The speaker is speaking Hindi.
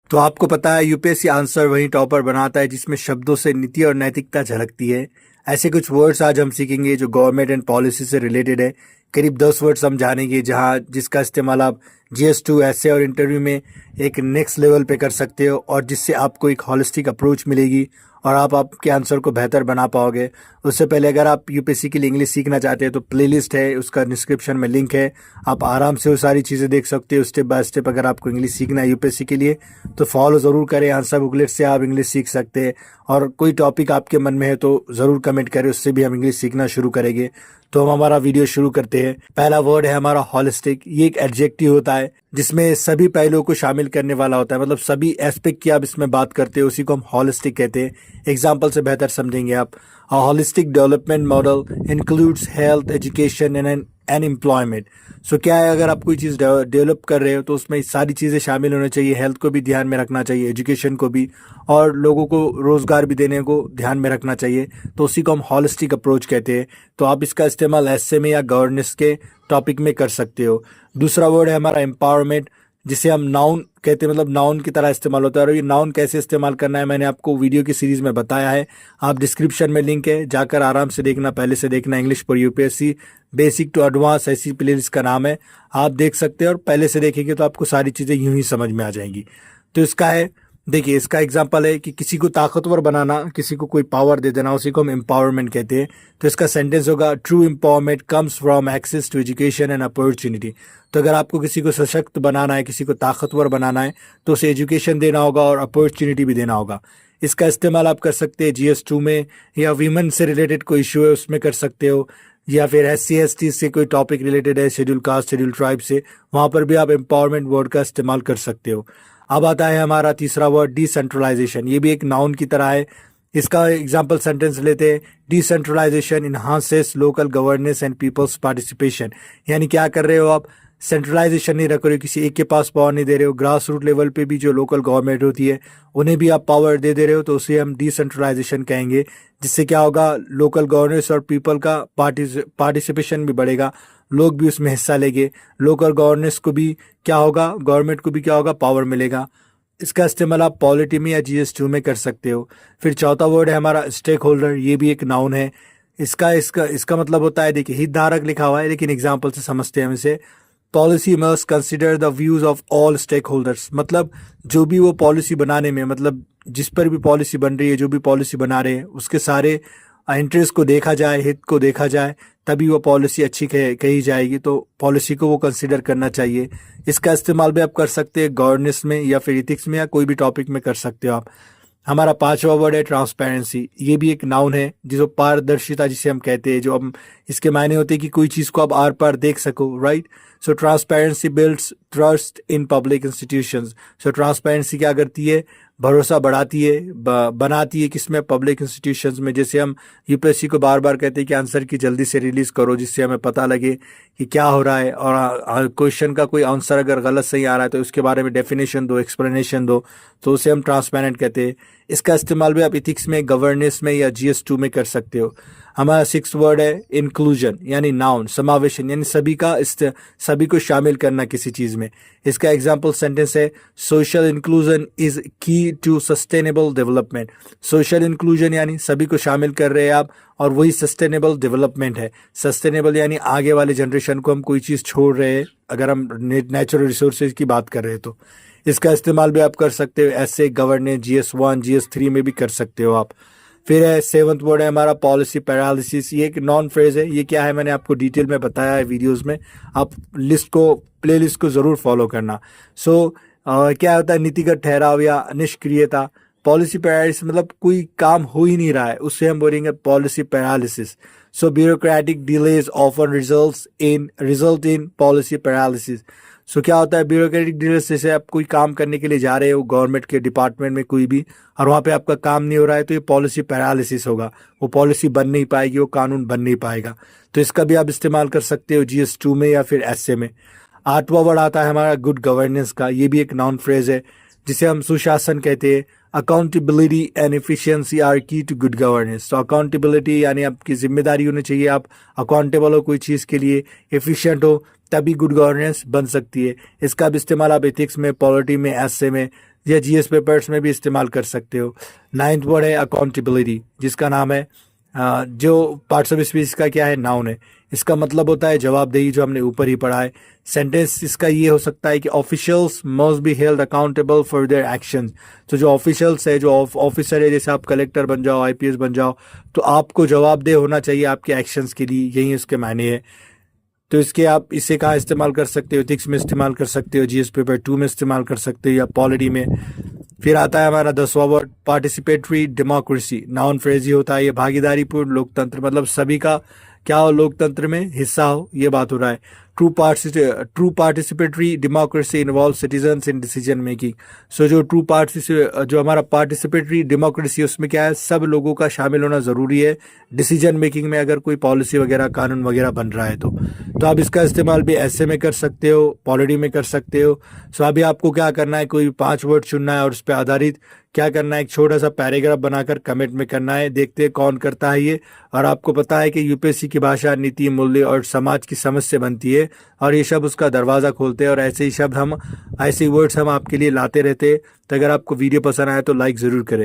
तो आपको पता है यूपीएससी आंसर वही टॉपर बनाता है जिसमें शब्दों से नीति और नैतिकता झलकती है। ऐसे कुछ वर्ड्स आज हम सीखेंगे जो गवर्नमेंट एंड पॉलिसी से रिलेटेड है। करीब 10 वर्ड्स हम जानेंगे जहां जिसका इस्तेमाल आप जीएस2 ऐसे और इंटरव्यू में एक नेक्स्ट लेवल पे कर सकते हो और जिससे आपको एक हॉलिस्टिक अप्रोच मिलेगी और आप आपके आंसर को बेहतर बना पाओगे। उससे पहले अगर आप यूपीएससी के लिए इंग्लिश सीखना चाहते हैं तो प्लेलिस्ट है, उसका डिस्क्रिप्शन में लिंक है, आप आराम से वो सारी चीज़ें देख सकते हो स्टेप बाय स्टेप। अगर आपको इंग्लिश सीखना है यूपीएससी के लिए तो फॉलो ज़रूर करें, आंसर बुकलेट से आप इंग्लिश सीख सकते हैं। और कोई टॉपिक आपके मन में है तो ज़रूर कमेंट करें, उससे भी हम इंग्लिश सीखना शुरू करेंगे। तो हम हमारा वीडियो शुरू करते हैं। पहला वर्ड है हमारा हॉलिस्टिक। ये एक एडजेक्टिव होता है जिसमें सभी पहलुओं को शामिल करने वाला होता है, मतलब सभी एस्पेक्ट की आप इसमें बात करते हो, उसी को हम हॉलिस्टिक कहते हैं। एग्जाम्पल से बेहतर समझेंगे आप। A holistic development model includes health, education and employment. सो क्या है, अगर आप कोई चीज़ डेवलप कर रहे हो तो उसमें सारी चीज़ें शामिल होनी चाहिए। हेल्थ को भी ध्यान में रखना चाहिए, एजुकेशन को भी, और लोगों को रोज़गार भी देने को ध्यान में रखना चाहिए। तो उसी को हम हॉलिस्टिक अप्रोच कहते हैं। तो आप इसका इस्तेमाल एसए में या गवर्नेंस के टॉपिक में कर सकते हो। दूसरा वर्ड है हमारा एम्पावरमेंट, जिसे हम नाउन कहते हैं, मतलब नाउन की तरह इस्तेमाल होता है। और ये नाउन कैसे इस्तेमाल करना है मैंने आपको वीडियो की सीरीज़ में बताया है, आप डिस्क्रिप्शन में लिंक है, जाकर आराम से देखना, पहले से देखना। English for UPSC basic to advance ऐसी प्लेलिस्ट का नाम है, आप देख सकते हैं और पहले से देखेंगे तो आपको सारी चीज़ें यूं ही समझ में आ जाएंगी। तो इसका है, देखिए इसका एग्जांपल है कि किसी को ताकतवर बनाना, किसी को कोई पावर दे देना, उसी को हम एम्पावरमेंट कहते हैं। तो इसका सेंटेंस होगा, true empowerment comes from access to education and opportunity. तो अगर आपको किसी को सशक्त बनाना है, किसी को ताकतवर बनाना है, तो उसे एजुकेशन देना होगा और अपॉर्चुनिटी भी देना होगा। इसका इस्तेमाल आप कर सकते हैं जीएस2 में, या वीमेन से रिलेटेड कोई इशू है उसमें कर सकते हो, या फिर SC/ST से कोई टॉपिक रिलेटेड है, शेड्यूल कास्ट, शेड्यूल ट्राइब से, वहाँ पर भी आप एम्पावरमेंट वर्ड का इस्तेमाल कर सकते हो। अब आता है हमारा तीसरा वर्ड डिसेंट्रलाइजेशन। ये भी एक नाउन की तरह है। इसका एग्जाम्पल सेंटेंस लेते हैं, decentralisation enhances local governance and people's participation. यानी क्या कर रहे हो आप, सेंट्रलाइजेशन नहीं रख रहे हो, किसी एक के पास पावर नहीं दे रहे हो, ग्रास रूट लेवल पे भी जो लोकल गवर्नमेंट होती है उन्हें भी आप पावर दे रहे हो, तो उसे हम डिसेंट्रलाइजेशन कहेंगे। जिससे क्या होगा, लोकल गवर्नेंस और पीपल का पार्टिसिपेशन भी बढ़ेगा, लोग भी उसमें हिस्सा लेंगे, लोकल गवर्नेंस को भी क्या होगा, गवर्नमेंट को भी क्या होगा, पावर मिलेगा। इसका इस्तेमाल आप पॉलिटी में या जीएस2 में कर सकते हो। फिर चौथा वर्ड है हमारा स्टेक होल्डर। ये भी एक नाउन है। इसका इसका इसका मतलब होता है, देखिए हितधारक लिखा हुआ है लेकिन एग्जाम्पल से समझते हैं हम इसे। Policy must consider the views of all stakeholders. मतलब जो भी वो पॉलिसी बनाने में, मतलब जिस पर भी पॉलिसी बन रही है, जो भी पॉलिसी बना रहे हैं, उसके सारे इंटरेस्ट को देखा जाए, हित को देखा जाए, तभी वो पॉलिसी अच्छी कही जाएगी। तो पॉलिसी को वो कंसिडर करना चाहिए। इसका इस्तेमाल भी आप कर सकते हैं गवर्नेंस में या फिर इथिक्स में, या कोई भी टॉपिक में कर सकते हो आप। हमारा पांचवा वर्ड है ट्रांसपेरेंसी। ये भी एक नाउन है, जिसको पारदर्शिता जिसे हम कहते हैं, जो हम इसके मायने होते हैं कि कोई चीज़ को आप आर पार देख सको, right. So transparency builds trust in public institutions. So transparency क्या करती है, भरोसा बढ़ाती है, बनाती है किसमें, पब्लिक इंस्टीट्यूशंस में। जैसे हम यूपीएससी को बार बार कहते हैं कि आंसर की जल्दी से रिलीज़ करो, जिससे हमें पता लगे कि क्या हो रहा है, और क्वेश्चन का कोई आंसर अगर गलत सही आ रहा है तो उसके बारे में डेफिनेशन दो, एक्सप्लेनेशन दो, तो उसे हम ट्रांसपेरेंट कहते हैं। इसका इस्तेमाल भी आप इथिक्स में, गवर्नेंस में या जीएस2 में कर सकते हो। हमारा सिक्स वर्ड है इंक्लूजन, यानी नाउन, समावेशन, यानी सभी को शामिल करना किसी चीज़ में। इसका एग्जाम्पल सेंटेंस है, social inclusion is key to sustainable development. Social inclusion यानी सभी को शामिल कर रहे हैं आप, और वही सस्टेनेबल डेवलपमेंट है। सस्टेनेबल यानी आगे वाले जनरेशन को हम कोई चीज़ छोड़ रहे हैं, अगर हम नेचुरल रिसोर्सेज की बात कर रहे हैं तो। इसका इस्तेमाल भी आप कर सकते हो ऐसे गवर्नेंस, GS1 GS3 में भी कर सकते हो आप। फिर है सेवंथ वर्ड है हमारा पॉलिसी पैरालिसिस। ये एक नॉन फ्रेज है। ये क्या है मैंने आपको डिटेल में बताया है वीडियोस में, आप प्लेलिस्ट को ज़रूर फॉलो करना। क्या होता है, नीतिगत ठहराव या निष्क्रियता। पॉलिसी पैरालिसिस मतलब कोई काम हो ही नहीं रहा है, उससे हम बोलेंगे policy paralysis. So bureaucratic delays often result in policy paralysis. So क्या होता है, ब्यूरोक्रेटिक डिलेज, जैसे आप कोई काम करने के लिए जा रहे हो गवर्नमेंट के डिपार्टमेंट में कोई भी, और वहाँ पे आपका काम नहीं हो रहा है, तो ये पॉलिसी पैरालिसिस होगा, वो पॉलिसी बन नहीं पाएगी, वो कानून बन नहीं पाएगा। तो इसका भी आप इस्तेमाल कर सकते हो GS2 में या फिर एसए में। आठवां वर्ड आता है हमारा गुड गवर्नेंस का। ये भी एक नाउन फ्रेज है, जिसे हम सुशासन कहते हैं। अकाउंटेबिलिटी एंड एफिशिएंसी आर की टू गुड गवर्नेंस। तो अकाउंटेबिलिटी यानी आपकी जिम्मेदारी होनी चाहिए, आप अकाउंटेबल हो कोई चीज़ के लिए, एफिशिएंट हो, तभी गुड गवर्नेंस बन सकती है। इसका भी इस्तेमाल आप एथिक्स में, पॉलिटी में, एसए में या जीएस पेपर्स में भी इस्तेमाल कर सकते हो। 9th वर्ड है अकाउंटेबिलिटी, जिसका नाम है जो पार्ट्स ऑफ स्पीच का क्या है, नाउन है। इसका मतलब होता है जवाबदेही, जो हमने ऊपर ही पढ़ा है। सेंटेंस इसका ये हो सकता है कि officials must be held accountable for their actions. तो जो ऑफिशियल्स है, जो ऑफिसर है, जैसे आप कलेक्टर बन जाओ, आईपीएस बन जाओ, तो आपको जवाबदेह होना चाहिए आपके एक्शंस के लिए, यही उसके मायने है। तो इसके आप इसे कहाँ इस्तेमाल कर सकते हो, एथिक्स में इस्तेमाल कर सकते हो, जीएस पेपर 2 में इस्तेमाल कर सकते हो, या पॉलिटी में। फिर आता है हमारा 10वां word participatory democracy. Noun phrase ही होता है ये, भागीदारीपूर्ण लोकतंत्र, मतलब सभी का क्या हो, लोकतंत्र में हिस्सा हो, ये बात हो रहा है। True participatory democracy involve citizens in decision making. So जो हमारा पार्टिसिपेटरी डेमोक्रेसी, उसमें क्या है, सब लोगों का शामिल होना ज़रूरी है डिसीजन मेकिंग में, अगर कोई पॉलिसी वगैरह, कानून वगैरह बन रहा है तो आप इसका इस्तेमाल भी ऐसे में कर सकते हो, पॉलिटी में कर सकते हो। सो अभी आपको क्या करना है, कोई 5 वर्ड चुनना है और उस पर आधारित क्या करना है, एक छोटा सा पैराग्राफ बनाकर कमेंट में करना है। देखते हैं कौन करता है ये। और आपको पता है कि यूपीएससी की भाषा नीति, मूल्य और समाज की समस्या बनती है, और ये शब्द उसका दरवाज़ा खोलते हैं, और ऐसे ही शब्द हम, ऐसे वर्ड्स हम आपके लिए लाते रहते हैं। तो अगर आपको वीडियो पसंद आए तो लाइक ज़रूर करें।